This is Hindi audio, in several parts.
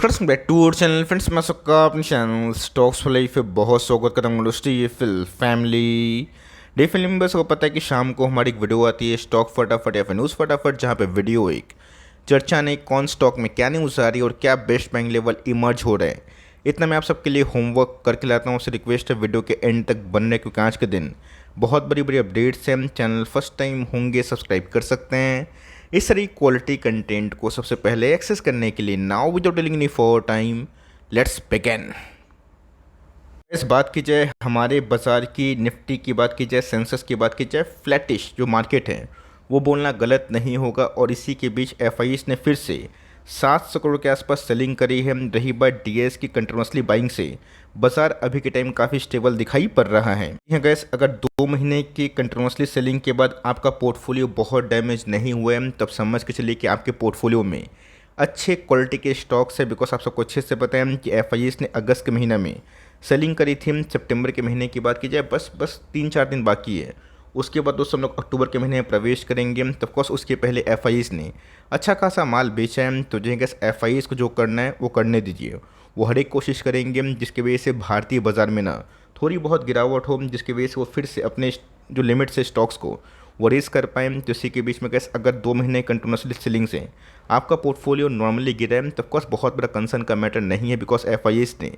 नमस्कार back to our channel friends. मैं सबका अपने चैनल स्टॉक्स फॉर लाइफ पे बहुत स्वागत करता हूँ। दोस्तों ये फैमिली डे फिल्म बस को पता है कि शाम को हमारी एक वीडियो आती है स्टॉक फटाफट या फिर न्यूज़ फटाफट, जहाँ पे वीडियो एक चर्चा नहीं कौन स्टॉक में क्या न्यूज़ आ रही है और क्या बेस्ट बाइंग लेवल इमर्ज हो रहे हैं। इतना मैं आप सबके लिए होमवर्क करके लाता हूँ। उससे रिक्वेस्ट है वीडियो के एंड तक बनने, क्योंकि आज के दिन बहुत बड़ी बड़ी अपडेट्स हैं। चैनल फर्स्ट टाइम होंगे सब्सक्राइब कर सकते हैं इस तरह क्वालिटी कंटेंट को सबसे पहले एक्सेस करने के लिए। Now without telling any for time let's begin. इस बात की जाए हमारे बाज़ार की, निफ्टी की बात की जाए, सेंसेक्स की बात की जाए, फ्लैटिश जो मार्केट है वो बोलना गलत नहीं होगा। और इसी के बीच एफआईएस ने फिर से 700 करोड़ के आसपास सेलिंग करी है। रही बात डीएस की कंटिन्यूसली बाइंग से, बाजार अभी के टाइम काफ़ी स्टेबल दिखाई पड़ रहा है। यहाँ गैस अगर 2 महीने की कंटिन्यूसली सेलिंग के बाद आपका पोर्टफोलियो बहुत डैमेज नहीं हुआ है, तब समझ के चलिए कि आपके पोर्टफोलियो में अच्छे क्वालिटी के स्टॉक्स है। बिकॉज आप सबको अच्छे से पता है कि एफआईएस ने अगस्त के महीने में सेलिंग करी थी। सितंबर के महीने की बात की जाए बस 3-4 दिन बाकी है। उसके बाद दोस्तों हम लोग अक्टूबर के महीने में प्रवेश करेंगे। तो ऑफकोर्स उसके पहले एफआईएस ने अच्छा खासा माल बेचा है। तो जो गैस एफआईएस को जो करना है वो करने दीजिए। वो हर एक कोशिश करेंगे जिसकी वजह से भारतीय बाज़ार में ना थोड़ी बहुत गिरावट हो, जिसकी वजह से वो फिर से अपने जो लिमिट से स्टॉक्स को वो रेस कर पाएँ। तो इसी के बीच में गैस अगर 2 महीने कंटिन्यूसली सेलिंग से आपका पोर्टफोलियो नॉर्मली गिरा है तो ऑफकोर्स बहुत बड़ा कंसर्न का मैटर नहीं है। बिकॉज एफआईएस ने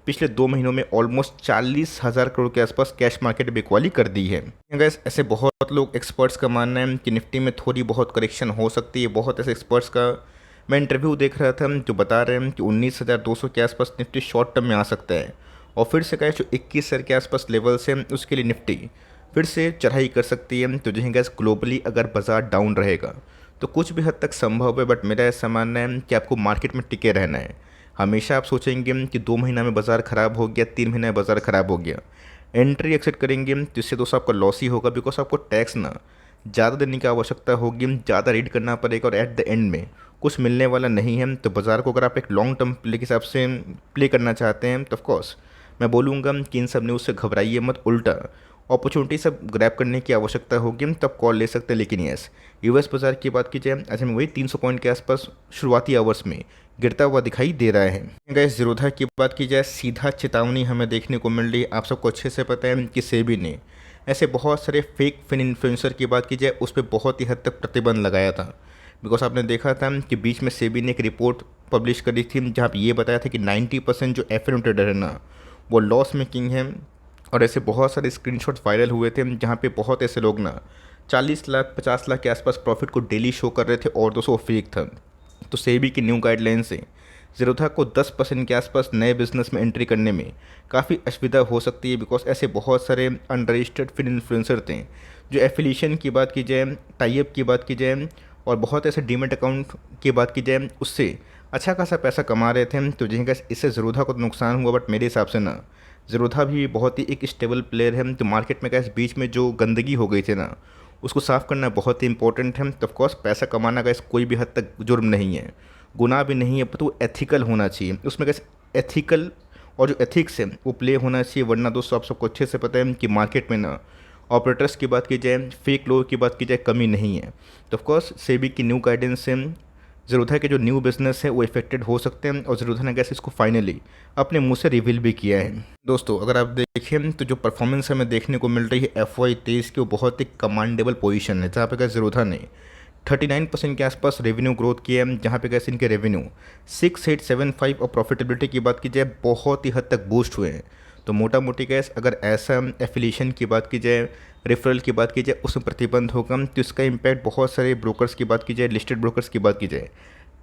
पिछले 2 महीनों में ऑलमोस्ट 40,000 करोड़ के आसपास कैश मार्केट बिकवाली कर दी है। गैस ऐसे बहुत लोग एक्सपर्ट्स का मानना है कि निफ्टी में थोड़ी बहुत करेक्शन हो सकती है। बहुत ऐसे एक्सपर्ट्स का मैं इंटरव्यू देख रहा था जो बता रहे हैं कि 19,200 के आसपास निफ्टी शॉर्ट टर्म में आ सकता है। और फिर से कहें जो 21,000 के आसपास लेवल्स हैं उसके लिए निफ्टी फिर से चढ़ाई कर सकती है। तो जो गैस ग्लोबली अगर बाजार डाउन रहेगा तो कुछ भी हद तक संभव है। बट मेरा ऐसा मानना है कि आपको मार्केट में टिके रहना है। हमेशा आप सोचेंगे कि 2 महीना में बाज़ार ख़राब हो गया, 3 महीना में बाज़ार ख़राब हो गया, एंट्री एक्सेप्ट करेंगे तो इससे दोस्तों आपका लॉस ही होगा। बिकॉज आपको टैक्स ना ज़्यादा देने की आवश्यकता होगी, ज़्यादा रीड करना पड़ेगा और एट द एंड में कुछ मिलने वाला नहीं है। तो बाज़ार को अगर आप एक लॉन्ग टर्म प्ले के हिसाब से प्ले करना चाहते हैं तो ऑफकोर्स मैं बोलूँगा कि इन सब न्यूज़ से घबराइए मत, उल्टा अपॉर्चुनिटी सब ग्रैब करने की आवश्यकता होगी तब कॉल ले सकते हैं। लेकिन यस यूएस बाज़ार की बात की जाए ऐसे में वही 300 पॉइंट के आसपास शुरुआती आवर्स में गिरता हुआ दिखाई दे रहा है। गैस जीरोधा की बात की जाए सीधा चेतावनी हमें देखने को मिल रही है। आप सबको अच्छे से पता है कि सेबी ने ऐसे बहुत सारे फेक फिन इन्फ्लुएंसर की बात की जाए उस पर बहुत ही हद तक प्रतिबंध लगाया था। बिकॉज आपने देखा था कि बीच में सेबी ने एक रिपोर्ट पब्लिश करी थी जहाँ पर ये बताया था कि 90% जो एफ ट्रेडर है ना वो लॉस मेकिंग है। और ऐसे बहुत सारे स्क्रीनशॉट्स वायरल हुए थे जहाँ पे बहुत ऐसे लोग ना 40 लाख 50 लाख के आसपास प्रॉफिट को डेली शो कर रहे थे और दोस्तों फेक था। तो सेबी की न्यू गाइडलाइन से जीरोधा को 10% के आसपास नए बिजनेस में एंट्री करने में काफ़ी असुविधा हो सकती है। बिकॉज ऐसे बहुत सारे अनरजिस्टर्ड फिन इन्फ्लुएंसर थे जो एफिलिएशन की बात की जाए, टाइप की बात की जाए और बहुत ऐसे डीमेट अकाउंट की बात की जाए उससे अच्छा खासा पैसा कमा रहे थे। तो जिनका इससे जीरोधा को नुकसान हुआ। बट मेरे हिसाब से ना जीरोधा भी बहुत ही एक स्टेबल प्लेयर है। तो मार्केट में गैस बीच में जो गंदगी हो गई थी ना उसको साफ़ करना बहुत ही इंपॉर्टेंट है। तो ऑफकोर्स पैसा कमाना गैस कोई भी हद तक जुर्म नहीं है, गुनाह भी नहीं है, तो वो एथिकल होना चाहिए। उसमें गैस एथिकल और जो एथिक्स है वो प्ले होना चाहिए। वरना दोस्तों आप सबको अच्छे से पता है कि मार्केट में ना ऑपरेटर्स की बात की जाए, फेक लोगों की बात की जाए, कमी नहीं है। तो ऑफकोर्स सेबी की न्यू गाइडेंस से जीरोधा के जो न्यू बिजनेस है वो इफेक्टेड हो सकते हैं। और जीरोधा ने गैस इसको फाइनली अपने मुंह से रिवील भी किया है। दोस्तों अगर आप देखें तो जो परफॉर्मेंस हमें देखने को मिल रही है FY23 की वो बहुत ही कमांडेबल पोजीशन है। जहाँ पे गैस जीरोधा ने 39% के आसपास रेवेन्यू ग्रोथ किया है। जहाँ पे गैस इनके रेवेन्यू 6875 और प्रॉफिटेबिलिटी की बात की जाए बहुत ही हद तक बूस्ट हुए हैं। तो मोटा मोटी गैस अगर ऐसा एफिलिएशन की बात की जाए, रेफरल की बात की जाए उसमें प्रतिबंध होगा तो इसका इम्पैक्ट बहुत सारे ब्रोकर्स की बात की जाए, लिस्टेड ब्रोकर्स की बात की जाए,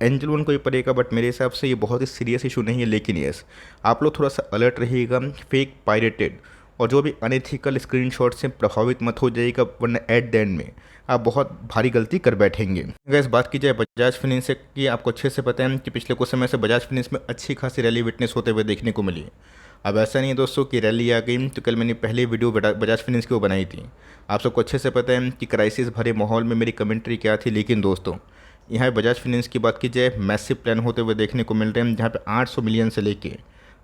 एंजल वन को ही पड़ेगा। बट मेरे हिसाब से ये बहुत ही सीरियस इशू नहीं है। लेकिन यस आप लोग थोड़ा सा अलर्ट रहिएगा, फेक पायरेटेड और जो भी अनएथिकल स्क्रीनशॉट से प्रभावित मत हो जाइएगा, वरना एट द एंड में आप बहुत भारी गलती कर बैठेंगे। अगर इस बात की जाए बजाज फाइनेंस की, आपको अच्छे से पता है कि पिछले कुछ समय से बजाज फाइनेंस में अच्छी खासी रैली विटनेस होते हुए देखने को मिली। अब ऐसा नहीं है दोस्तों कि रैली आ गई। तो कल मैंने पहले वीडियो बजाज फाइनेंस की वो बनाई थी। आप सबको अच्छे से पता है कि क्राइसिस भरे माहौल में मेरी कमेंट्री क्या थी। लेकिन दोस्तों यहाँ बजाज फाइनेंस की बात की जाए मैसिव प्लान होते हुए देखने को मिल रहे हैं, जहाँ पे 800 मिलियन से लेके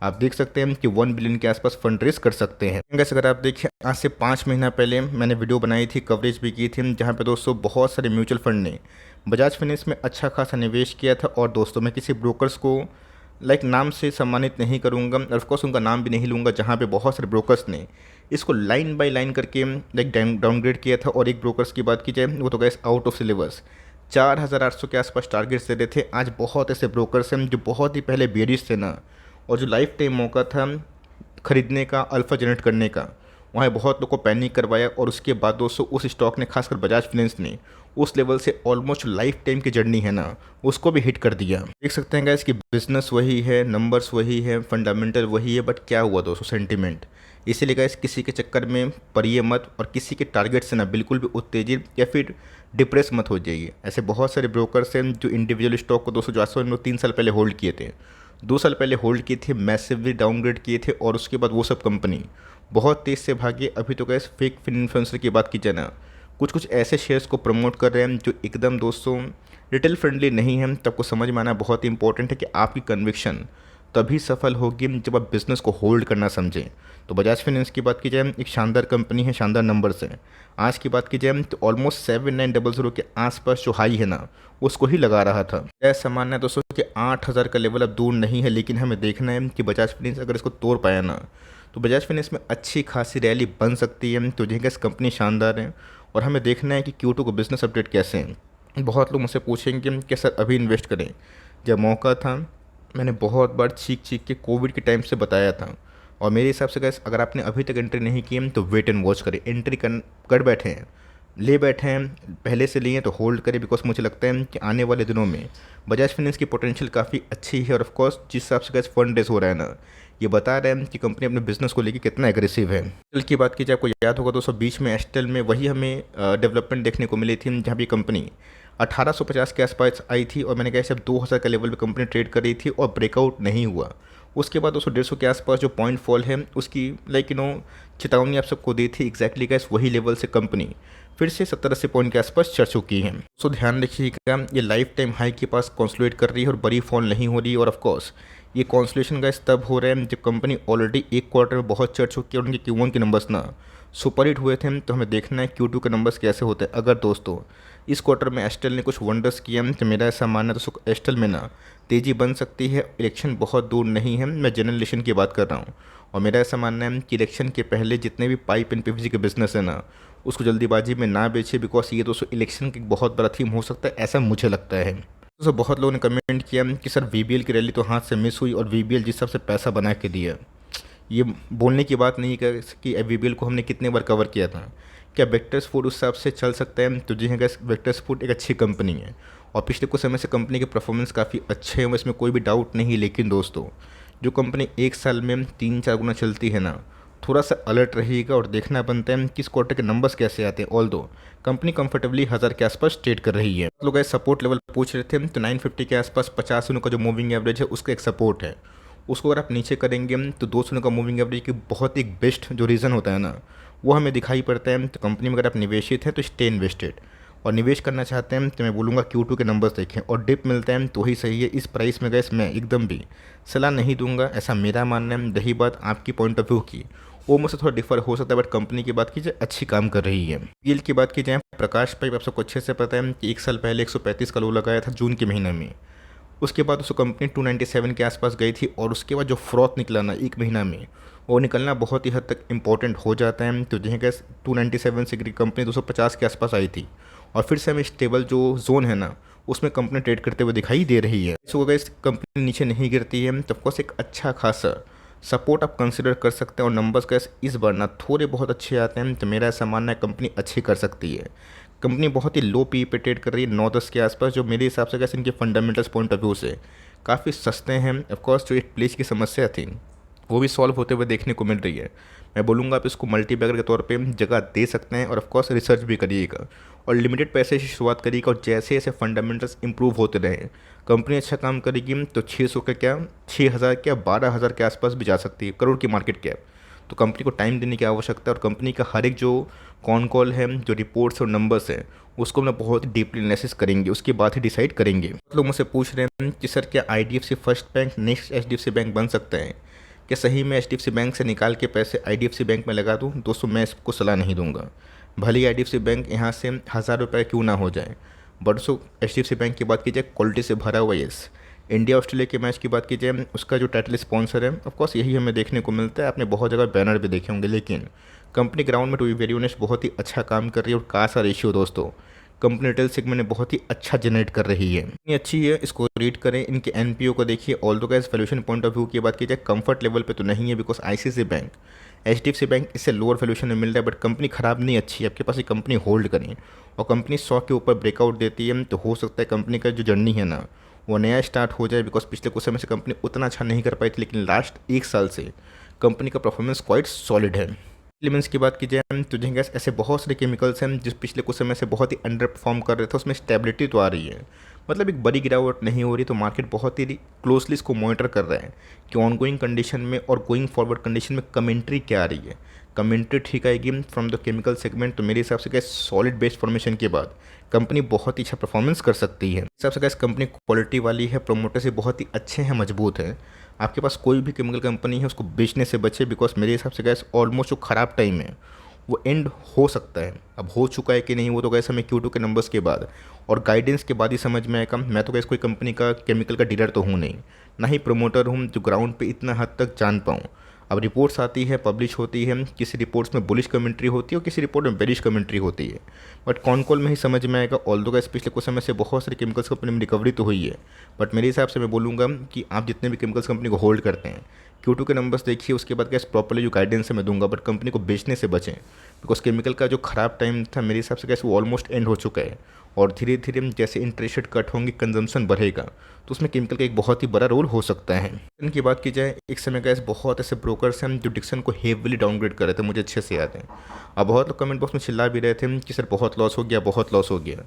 आप देख सकते हैं कि 1 बिलियन के आसपास फंड रेज कर सकते हैं। वैसे अगर आप देखिए आज से 5 महीना पहले मैंने वीडियो बनाई थी, कवरेज भी की थी, जहाँ पे दोस्तों बहुत सारे म्यूचुअल फंड ने बजाज फाइनेंस में अच्छा खासा निवेश किया था। और दोस्तों मैं किसी ब्रोकर्स को लाइक नाम से सम्मानित नहीं करूँगा, ऑफकोर्स उनका नाम भी नहीं लूँगा, जहाँ पे बहुत सारे ब्रोकर्स ने इसको लाइन बाय लाइन करके लाइक डाउनग्रेड किया था। और एक ब्रोकर्स की बात की जाए वो तो गैस आउट ऑफ सिलेबस 4800 के आसपास टारगेट्स दे रहे थे। आज बहुत ऐसे ब्रोकर्स हैं जो बहुत ही पहले बेरिश थे ना, और जो लाइफ टाइम मौका था खरीदने का, अल्फा जनरेट करने का, वहाँ बहुत लोग को पैनिक करवाया। और उसके बाद दोस्तों उस स्टॉक ने, खासकर बजाज फाइनेंस ने, उस लेवल से ऑलमोस्ट लाइफ टाइम की जर्नी है ना, उसको भी हिट कर दिया। देख सकते हैं गाइस कि बिजनेस वही है, नंबर्स वही है, फंडामेंटल वही है, बट क्या हुआ दोस्तों, सेंटिमेंट। इसीलिए गाइस किसी के चक्कर में पड़िए मत, और किसी के टारगेट से ना बिल्कुल भी उत्तेजित या फिर डिप्रेस मत हो जाइए। ऐसे बहुत सारे ब्रोकर्स हैं जो इंडिविजुअल स्टॉक को दोस्तों, जो आज से 3 साल पहले होल्ड किए थे, 2 साल पहले होल्ड किए थे, मैसिवली डाउनग्रेड किए थे, और उसके बाद वो सब कंपनी बहुत तेज़ से भागे। अभी तो गैस फेक इन्फ्लुएंसर की बात की जाए ना, कुछ कुछ ऐसे शेयर्स को प्रमोट कर रहे हैं जो एकदम दोस्तों रिटेल फ्रेंडली नहीं है। तब को समझ में आना बहुत ही इंपॉर्टेंट है कि आपकी कन्विक्शन तभी सफल होगी जब आप बिज़नेस को होल्ड करना समझें। तो बजाज फाइनेंस की बात की जाए, एक शानदार कंपनी है, शानदार नंबर्स हैं। आज की बात की जाए तो ऑलमोस्ट 7900 के आसपास जो हाई है ना, उसको ही लगा रहा था। ऐसा मानना है दोस्तों कि 8000 का लेवल अब दूर नहीं है, लेकिन हमें देखना है कि बजाज फाइनेंस अगर इसको तोड़ पाया ना, तो बजाज फाइनेंस में अच्छी खासी रैली बन सकती है। तो जिनका इस कंपनी शानदार है, और हमें देखना है कि Q2 को बिजनेस अपडेट कैसे हैं। बहुत लोग मुझसे पूछेंगे कि सर अभी इन्वेस्ट करें, जब मौका था मैंने बहुत बार चीख चीख के कोविड के टाइम से बताया था। और मेरे हिसाब से गैस अगर आपने अभी तक एंट्री नहीं की है तो वेट एंड वॉच करें। एंट्री कर बैठे हैं, ले बैठे हैं, पहले से लिए तो होल्ड करें, बिकॉज मुझे लगता है कि आने वाले दिनों में बजाज फाइनेंस की पोटेंशियल काफ़ी अच्छी है। और ऑफकोर्स जिस हिसाब से गैस फंड रेस हो रहा है ना, ये बता रहे हैं कि कंपनी अपने बिजनेस को लेकर कितना एग्रेसिव है। एस्टेल की बात की जाए, आपको याद होगा दोस्तों, बीच में एस्टेल में वही हमें डेवलपमेंट देखने को मिली थी, जहाँ भी कंपनी 1850 के आसपास आई थी, और मैंने कहा सिर्फ 2000 के लेवल पे कंपनी ट्रेड कर रही थी और ब्रेकआउट नहीं हुआ। उसके बाद 150 के आसपास जो पॉइंट फॉल है उसकी लाइक चेतावनी आप सबको दी थी। एग्जैक्टली गैस वही लेवल से कंपनी फिर से 70-80 पॉइंट के आसपास चढ़ चुकी है। सो ध्यान रखिएगा, ये लाइफ टाइम हाई के पास कॉन्सुलेट कर रही है और बड़ी फॉल नहीं हो रही है। और ऑफकोर्स ये कॉन्सुलेशन गैस तब हो रहा है जब कंपनी ऑलरेडी एक क्वार्टर में बहुत चढ़ चुकी है और उनके Q1 के नंबर्स ना सुपर हिट हुए थे। तो हमें देखना है Q2 के नंबर्स कैसे होते हैं। अगर दोस्तों इस क्वार्टर में एस्टेल ने कुछ वंडर्स किया तो मेरा ऐसा मानना है दोस्तों एस्टेल में ना तेज़ी बन सकती है। इलेक्शन बहुत दूर नहीं है, मैं जनरल इलेक्शन की बात कर रहा हूँ। और मेरा ऐसा मानना है कि इलेक्शन के पहले जितने भी पाइप एंड पीवीसी के बिजनेस है ना, उसको जल्दीबाजी में ना बेचे, बिकॉज ये दोस्तों इलेक्शन की बहुत बड़ा थीम हो सकता है, ऐसा मुझे लगता है। दोस्तों बहुत लोगों ने कमेंट किया कि सर VBL की रैली तो हाथ से मिस हुई, और VBL जिस हिसाब से पैसा बना के दिया, ये बोलने की बात नहीं है कि VBL को हमने कितने बार कवर किया था। क्या वेक्टर्स फूड उस हिसाब से चल सकता है? तो जी हाँ गैस, वेक्टर्स फूड एक अच्छी कंपनी है और पिछले कुछ समय से कंपनी के परफॉर्मेंस काफ़ी अच्छे हैं, इसमें कोई भी डाउट नहीं। लेकिन दोस्तों जो कंपनी एक साल में 3-4 गुना चलती है ना, थोड़ा सा अलर्ट रहिएगा और देखना बनता है कि इस क्वार्टर के नंबर्स कैसे आते हैं। ऑल दो कंपनी कंफर्टेबली 1000 के आसपास ट्रेड कर रही है। लोग सपोर्ट लेवल पूछ रहे थे, तो 950 के आसपास 50 दिनों का जो मूविंग एवरेज है उसका एक सपोर्ट है। उसको अगर आप नीचे करेंगे तो 200 दिनों का मूविंग एवरेज की बहुत एक बेस्ट जो रीज़न होता है ना, वो हमें दिखाई पड़ता है। तो कंपनी में अगर आप निवेशित हैं तो स्टे इन्वेस्टेड, और निवेश करना चाहते हैं तो मैं बोलूँगा Q2 के नंबर्स देखें, और डिप मिलता है तो ही सही है। इस प्राइस में गैस मैं एकदम भी सलाह नहीं दूंगा, ऐसा मेरा मानना है। रही बात आपकी पॉइंट ऑफ व्यू की, वो मुझसे थोड़ा डिफर हो सकता है, बट कंपनी की बात कीजिए अच्छी काम कर रही है। यील्ड की बात की जाए, प्रकाश पाइप आप सबको अच्छे से पता है कि 1 साल पहले 135 का लो लगाया था जून के महीने में। उसके बाद उसको कंपनी 297 के आसपास गई थी, और उसके बाद जो फ्रॉथ निकला ना एक महीना में, वो निकलना बहुत ही हद तक इंपॉर्टेंट हो जाता है। तो जहाँ गैस 297 से कंपनी 250 के आसपास आई थी, और फिर से हमें स्टेबल जो जोन है ना उसमें कंपनी ट्रेड करते हुए दिखाई दे रही है। इसको अगर इस कंपनी नीचे नहीं गिरती है तो ऑफकोर्स एक अच्छा खासा सपोर्ट आप कंसिडर कर सकते हैं। और नंबर्स कैसे इस बार ना थोड़े बहुत अच्छे आते हैं, तो मेरा ऐसा मानना है कंपनी अच्छी कर सकती है। कंपनी बहुत ही लो पी पे ट्रेड कर रही है 9-10 के आसपास, जो मेरे हिसाब से कैसे इनके फंडामेंटल्स पॉइंट ऑफ व्यू से काफ़ी सस्ते हैं। ऑफकोर्स जो एक प्लेस की समस्या थी वो भी सॉल्व होते हुए देखने को मिल रही है। मैं बोलूँगा आप इसको मल्टीबैगर के तौर पे जगह दे सकते हैं, और ऑफकोर्स रिसर्च भी करिएगा और लिमिटेड पैसे से शुरुआत करिएगा। और जैसे जैसे फंडामेंटल्स इंप्रूव होते रहे, कंपनी अच्छा काम करेगी तो 600 का क्या 6000 क्या 12000 के आसपास भी जा सकती है, करोड़ की मार्केट कैप। तो कंपनी को टाइम देने की आवश्यकता है, और कंपनी का हर एक जो कॉन कॉल है, जो रिपोर्ट्स और नंबर्स हैं, उसको हम बहुत ही डीपली एनालिसिस करेंगे, उसके बाद ही डिसाइड करेंगे। लोग मुझसे पूछ रहे हैं कि सर क्या IDFC first bank next HDFC bank बन सकता है? क्या सही में HDFC बैंक से निकाल के पैसे IDFC बैंक में लगा दूं? दोस्तों मैं इसको सलाह नहीं दूंगा। भले ही IDFC बैंक यहाँ से 1000 रुपये क्यों ना हो जाए, बट दोस्तों HDFC बैंक की बात की जाए क्वालिटी से भरा हुआ, यस इंडिया ऑस्ट्रेलिया के मैच की बात की जाए, उसका जो टाइटल स्पॉन्सर है ऑफकोर्स यही हमें देखने को मिलता है। आपने बहुत जगह बैनर भी देखे होंगे, लेकिन कंपनी ग्राउंड में टू बी वेरी ऑनेस्ट बहुत ही अच्छा काम कर रही है। और कासा रेशियो दोस्तों कंपनी रिटेल सेगमेंट में बहुत ही अच्छा जनरेट कर रही है, इतनी अच्छी है। इसको रीड करें, इनके एनपीओ को देखिए। ऑल दो gas valuation point of view की बात की जाए कंफर्ट लेवल पे तो नहीं है, because ICICI bank, HDFC bank इससे लोअर वैल्यूएशन में मिल रहा है। बट कंपनी खराब नहीं, अच्छी है। आपके पास ये कंपनी होल्ड करें और कंपनी 100 के ऊपर ब्रेकआउट देती है तो हो सकता है कंपनी का जो जर्नी है ना वो नया स्टार्ट हो जाए। बिकॉज पिछले कुछ समय से कंपनी उतना अच्छा नहीं कर पाई थी, लेकिन लास्ट एक साल से कंपनी का परफॉर्मेंस क्वाइट सॉलिड है। एलिमेंट्स की बात की जाए तो जो गैस ऐसे बहुत सारे केमिकल्स हैं जिस पिछले कुछ समय से बहुत ही अंडर परफॉर्म कर रहे थे, उसमें स्टेबिलिटी तो आ रही है, मतलब एक बड़ी गिरावट नहीं हो रही। तो मार्केट बहुत ही क्लोजली इसको मॉनिटर कर रहा है कि ऑनगोइंग कंडीशन में और गोइंग फॉरवर्ड कंडीशन में कमेंट्री क्या आ रही है। कमेंट्री ठीक आएगी फ्रॉम द केमिकल सेगमेंट तो मेरे हिसाब से गैस सॉलिड बेस फॉर्मेशन के बाद कंपनी बहुत ही अच्छा परफॉर्मेंस कर सकती है। हिसाब से गैस कंपनी क्वालिटी वाली है, प्रोमोटर से बहुत ही अच्छे हैं, मजबूत है। आपके पास कोई भी केमिकल कंपनी है उसको बेचने से बचे, बिकॉज मेरे हिसाब से गैस ऑलमोस्ट जो ख़राब टाइम है वो एंड हो सकता है। अब हो चुका है कि नहीं वो तो गैस हमें Q2 के नंबर्स के बाद और गाइडेंस के बाद ही समझ में आएगा। मैं तो गैस कोई कंपनी का केमिकल का डीलर तो हूँ नहीं, ना ही प्रमोटर हूँ जो ग्राउंड पे इतना हद तक जान पाऊँ। अब रिपोर्ट्स आती है, पब्लिश होती है, किसी रिपोर्ट्स में बुलिश कमेंट्री होती है और किसी रिपोर्ट में बेरिश कमेंट्री होती है। बट कॉन कॉल में ही समझ में आएगा। ऑल दो गैस पिछले कुछ समय से बहुत सारे केमिकल्स कंपनी में रिकवरी तो हुई है, बट मेरे हिसाब से मैं बोलूँगा कि आप जितने भी केमिकल्स कंपनी को होल्ड करते हैं Q2 के नंबर्स देखिए, उसके बाद गैस प्रॉपर्ली जो गाइडेंस है मैं दूंगा, बट कंपनी को बेचने से बचें। बिकॉज केमिकल का जो खराब टाइम था मेरे हिसाब से गैस वो ऑलमोस्ट एंड हो चुका है। और धीरे धीरे जैसे इंटरेस्ट रेट कट होंगे, कंजम्पशन बढ़ेगा, तो उसमें केमिकल का एक बहुत ही बड़ा रोल हो सकता है। इनकी बात की जाए, एक समय गैस बहुत ऐसे ब्रोकर्स हैं जो डिक्सन को हेवीली डाउनग्रेड कर रहे थे, मुझे अच्छे से याद है। अब बहुत लोग कमेंट बॉक्स में चिल्ला भी रहे थे कि सर बहुत लॉस हो गया, बहुत लॉस हो गया।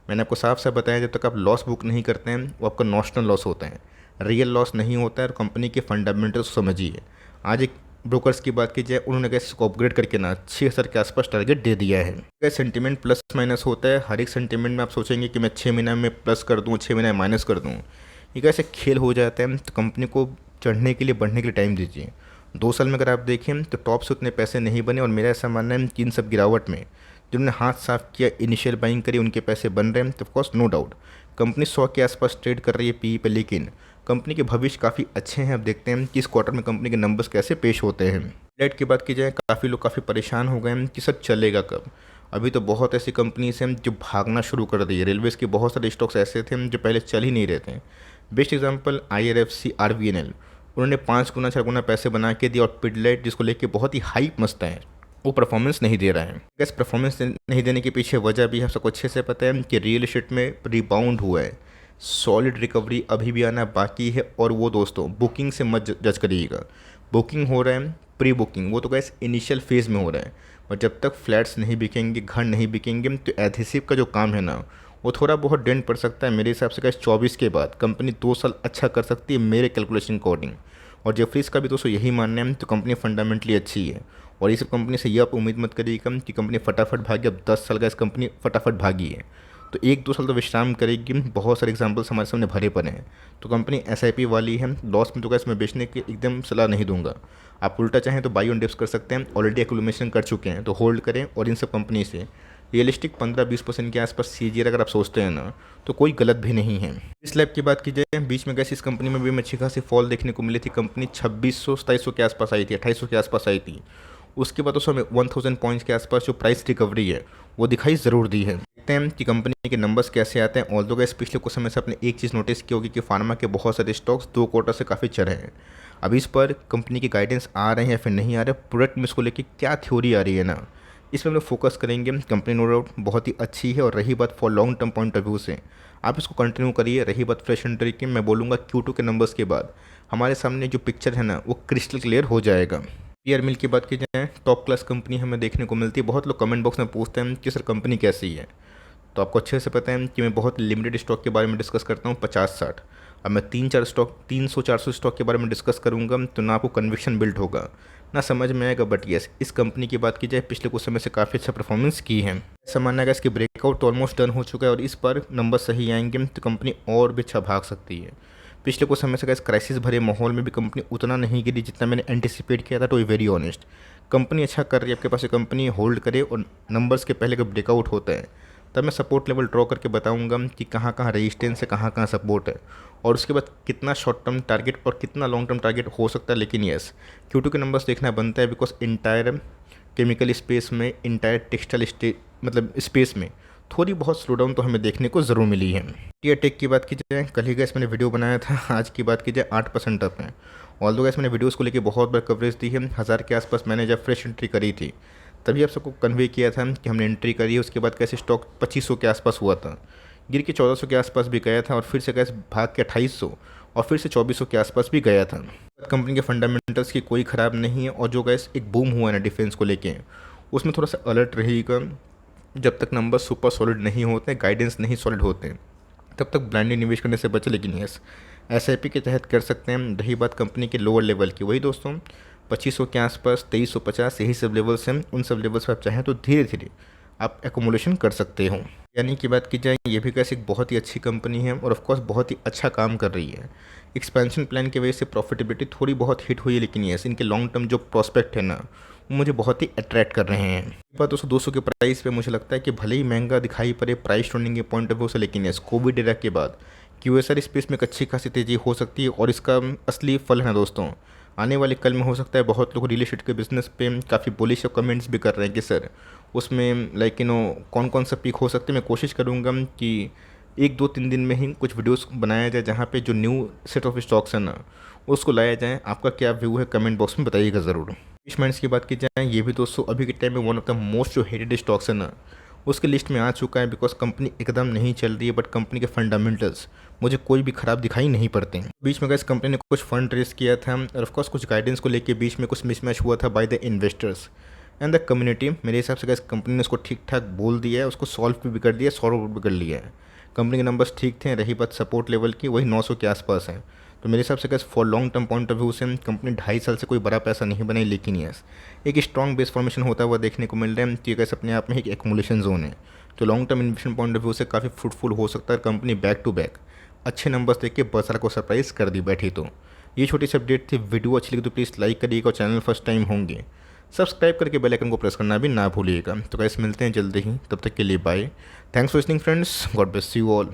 मैंने आपको साफ साफ बताया, जब तक आप लॉस बुक नहीं करते हैं वो आपका नॉशनल लॉस होता है, रियल लॉस नहीं होता है। और कंपनी के फंडामेंटल्स समझिए। आज एक ब्रोकर्स की बात की जाए, उन्होंने गैस इसको अपग्रेड करके ना 6,000 के आसपास टारगेट दे दिया है। गैस सेंटीमेंट प्लस माइनस होता है, हर एक सेंटीमेंट में आप सोचेंगे कि मैं 6 महीना में प्लस कर दूँ, 6 महीना में माइनस कर दूँ, ये कैसे खेल हो जाता है। तो कंपनी को चढ़ने के लिए, बढ़ने के लिए टाइम दीजिए। 2 साल में अगर आप देखें तो टॉप से उतने पैसे नहीं बने, और मेरा ऐसा मानना है कि इन सब गिरावट में जिन्होंने हाथ साफ किया, इनिशियल बाइंग करी, उनके पैसे बन रहे हैं। तो ऑफकोर्स नो डाउट कंपनी 100 के आसपास ट्रेड कर रही है पी पे, लेकिन कंपनी के भविष्य काफ़ी अच्छे हैं। अब देखते हैं कि इस क्वार्टर में कंपनी के नंबर्स कैसे पेश होते हैं। डेट की बात की जाए, काफ़ी लोग काफ़ी परेशान हो गए हैं कि सर चलेगा कब। अभी तो बहुत ऐसी कंपनीज हैं जो भागना शुरू कर दी है। रेलवेज़ के बहुत सारे स्टॉक्स ऐसे थे जो पहले चल ही नहीं रहे थे। बेस्ट एग्जांपल IRFC, RVNL, उन्होंने 5 गुना 4 गुना पैसे बना के दिए। और पिडलाइट जिसको लेके बहुत ही हाइप मचता है, वो परफॉर्मेंस नहीं दे रहा है। गैस परफॉर्मेंस नहीं देने के पीछे वजह भी है, सबको अच्छे से पता है कि रियल एस्टेट में रिबाउंड हुआ है। सॉलिड रिकवरी अभी भी आना बाकी है। और वो दोस्तों बुकिंग से मत जज करिएगा। बुकिंग हो रहा है, प्री बुकिंग, वो तो गैस इनिशियल फेज़ में हो रहा है। और जब तक फ्लैट्स नहीं बिकेंगे, घर नहीं बिकेंगे, तो एडहेसिव का जो काम है ना वो थोड़ा बहुत डेंट पड़ सकता है। मेरे हिसाब से गैस 24 के बाद कंपनी 2 साल अच्छा कर सकती है मेरे कैलकुलेशन अकॉर्डिंग। और जेफरीज का भी दोस्तों यही मानना है, तो कंपनी फंडामेंटली अच्छी है। और ये सब कंपनी से ये आप उम्मीद मत करिएगा कि कंपनी फटाफट भागी। अब 10 साल का इस कंपनी फटाफट भागी है तो 1-2 साल तो विश्राम करेगी। बहुत सारे एग्जांपल्स हमारे सामने भरे पड़े हैं। तो कंपनी SIP वाली है, लॉस में तो गैस मैं बेचने की एकदम सलाह नहीं दूंगा। आप उल्टा चाहें तो बाई ऑन डिप्स कर सकते हैं, ऑलरेडी एक्यूमुलेशन कर चुके हैं तो होल्ड करें। और इन सब कंपनी से रियलिस्टिक 15-20% के आसपास CAGR अगर आप सोचते हैं ना तो कोई गलत भी नहीं है। इस लैब की बात की जाए, बीच में गैस इस कंपनी में भी अच्छी खासी फॉल देखने को मिली थी। कंपनी 2600-2700 के आसपास आई थी, 2800 के आसपास आई थी। उसके बाद उसमें 1000 पॉइंट्स के आसपास जो प्राइस रिकवरी है वो दिखाई ज़रूर दी है। देखते हैं कि कंपनी के नंबर्स कैसे आते हैं। ऑल्दो गैस पिछले कुछ समय से आपने एक चीज़ नोटिस की होगी कि फार्मा के बहुत सारे स्टॉक्स 2 क्वार्टर से काफ़ी चढ़े हैं। अब इस पर कंपनी के गाइडेंस आ रहे हैं या फिर नहीं आ रहे, प्रोडक्ट में इसको लेके क्या थ्योरी आ रही है ना, इसमें हम लोग फोकस करेंगे। कंपनी नो डाउट बहुत ही अच्छी है। और रही बात for long term point of view से, आप इसको कंटिन्यू करिए। रही बात फ्रेश एंट्री की, मैं बोलूँगा Q2 के नंबर्स के बाद हमारे सामने जो पिक्चर है ना वो क्रिस्टल क्लियर हो जाएगा। PR मिल की बात की जाए, टॉप क्लास कंपनी हमें देखने को मिलती है। बहुत लोग कमेंट बॉक्स में पूछते हैं कि सर कंपनी कैसी है, तो आपको अच्छे से पता है कि मैं बहुत लिमिटेड स्टॉक के बारे में डिस्कस करता हूँ, 50-60। अब मैं 300-400 स्टॉक के बारे में डिस्कस करूँगा तो ना आपको कन्विक्शन बिल्ड होगा, ना समझ में आएगा। बट येस, इस कंपनी की बात की जाए पिछले कुछ समय से काफ़ी अच्छा परफॉर्मेंस की है। ऐसा मानना है इसकी ब्रेकआउट तो ऑलमोस्ट डन हो चुका है और इस पर नंबर सही आएंगे तो कंपनी और भी अच्छा भाग सकती है। पिछले कुछ समय से इस क्राइसिस भरे माहौल में भी कंपनी उतना नहीं गिरी जितना मैंने एंटिसिपेट किया था। To be very honest, company अच्छा कर रही है। आपके पास कंपनी होल्ड करे और नंबर्स के पहले का ब्रेकआउट होता है तब मैं सपोर्ट लेवल ड्रॉ करके बताऊंगा कि कहाँ कहाँ रेजिस्टेंस है, कहाँ कहाँ सपोर्ट है, और उसके बाद कितना शॉर्ट टर्म टारगेट और कितना लॉन्ग टर्म टारगेट हो सकता है। लेकिन यस, Q2 के नंबर्स देखना बनता है, बिकॉज इंटायर केमिकल स्पेस में, इंटायर टेक्सटाइल मतलब स्पेस में थोड़ी बहुत स्लो डाउन तो हमें देखने को ज़रूर मिली है। इंडिया टेक की बात की जाए, कल ही गैस मैंने वीडियो बनाया था, आज की बात की जाए 8% अप है। ऑल दो गैस मैंने वीडियोस को लेकर बहुत बार कवरेज दी है, 1000 के आसपास मैंने जब फ्रेश एंट्री करी थी तभी आप सबको कन्वे किया था कि हमने एंट्री करी है। उसके बाद कैसे स्टॉक 2500 के आसपास हुआ था, गिर के 1400 के आसपास भी गया था, और फिर से कैसे भाग के 2800 और फिर से 2400 के आसपास भी गया था। कंपनी के फंडामेंटल्स की कोई ख़राब नहीं है, और जो गैस एक बूम हुआ है ना डिफेंस को लेके, उसमें थोड़ा सा अलर्ट रहेगा। जब तक नंबर सुपर सॉलिड नहीं होते, गाइडेंस नहीं सॉलिड होते, तब तक ब्लाइंडली निवेश करने से बचे। लेकिन यस, SIP के तहत कर सकते हैं। रही बात कंपनी के लोअर लेवल की, वही दोस्तों 2500 के आसपास, 2350, यही सब लेवल्स हैं। उन सब लेवल्स पर आप चाहें तो धीरे धीरे आप एकोमोलेशन कर सकते हो। यानी की बात की जाए, ये भी कैसे एक बहुत ही अच्छी कंपनी है और ऑफकोर्स बहुत ही अच्छा काम कर रही है। एक्सपेंशन प्लान की वजह से प्रॉफिटेबिलिटी थोड़ी बहुत हिट हुई है, लेकिन यस, इनके लॉन्ग टर्म जो प्रोस्पेक्ट है ना, वो मुझे बहुत ही अट्रैक्ट कर रहे हैं। बात दोस्तों 200 के प्राइस पे मुझे लगता है कि भले ही महंगा दिखाई पड़े प्राइस ट्रेंडिंग के पॉइंट ऑफ व्यू से, लेकिन यस, कोविड एरा के बाद QSR स्पेस में एक अच्छी खासी तेज़ी हो सकती है, और इसका असली फल है ना दोस्तों, आने वाले कल में हो सकता है। बहुत लोग रियल एस्टेट के बिजनेस पे काफ़ी बुलिश और कमेंट्स भी कर रहे हैं कि सर उसमें लाइक कौन कौन सा पीक हो सकते हैं। मैं कोशिश करूँगा कि 1-2-3 दिन में ही कुछ वीडियोस बनाया जाए, जहाँ पे जो न्यू सेट ऑफ स्टॉक्स है ना, उसको लाया जाए। आपका क्या व्यू है, कमेंट बॉक्स में बताइएगा ज़रूर। फिशमाइंड्स की बात की जाए, ये भी दोस्तों अभी के टाइम में वन ऑफ द मोस्ट जो हेटेड स्टॉक्स है ना, उसके लिस्ट में आ चुका है, बिकॉज कंपनी एकदम नहीं चल रही है, बट कंपनी के फंडामेंटल्स मुझे कोई भी ख़राब दिखाई नहीं पड़ते हैं। बीच में गैस कंपनी ने कुछ फंड रेस किया था, और ऑफकोर्स कुछ गाइडेंस को लेके बीच में कुछ मिसमैच हुआ था by the investors and the community. मेरे हिसाब से गैस कंपनी ने उसको ठीक ठाक बोल दिया है, उसको सॉल्व भी कर दिया, सॉल्व भी कर लिया है। कंपनी के नंबर्स ठीक थे। रही बात सपोर्ट लेवल की, वही 900 के आसपास है। तो मेरे हिसाब से gas for long term point of view से कंपनी 2.5 साल से कोई बड़ा पैसा नहीं बनाई, लेकिन यस, एक स्ट्रॉन्ग बेस फॉर्मेशन होता हुआ देखने को मिल रहा है कि गैस अपने आप में एक एक्मुलेशन जोन है, तो long term investment point of view से काफ़ी फ्रूटफुल हो सकता है। कंपनी बैक टू बैक अच्छे नंबर्स देख के बाजार को सरप्राइज कर दी बैठी। तो ये छोटी सी अपडेट थी। वीडियो अच्छी लगी तो प्लीज़ लाइक करिएगा, और चैनल फर्स्ट टाइम होंगे सब्सक्राइब करके बेल आइकन को प्रेस करना भी ना भूलिएगा। तो गाइस मिलते हैं जल्दी ही, तब तक के लिए bye. Thanks for listening friends, god bless you all.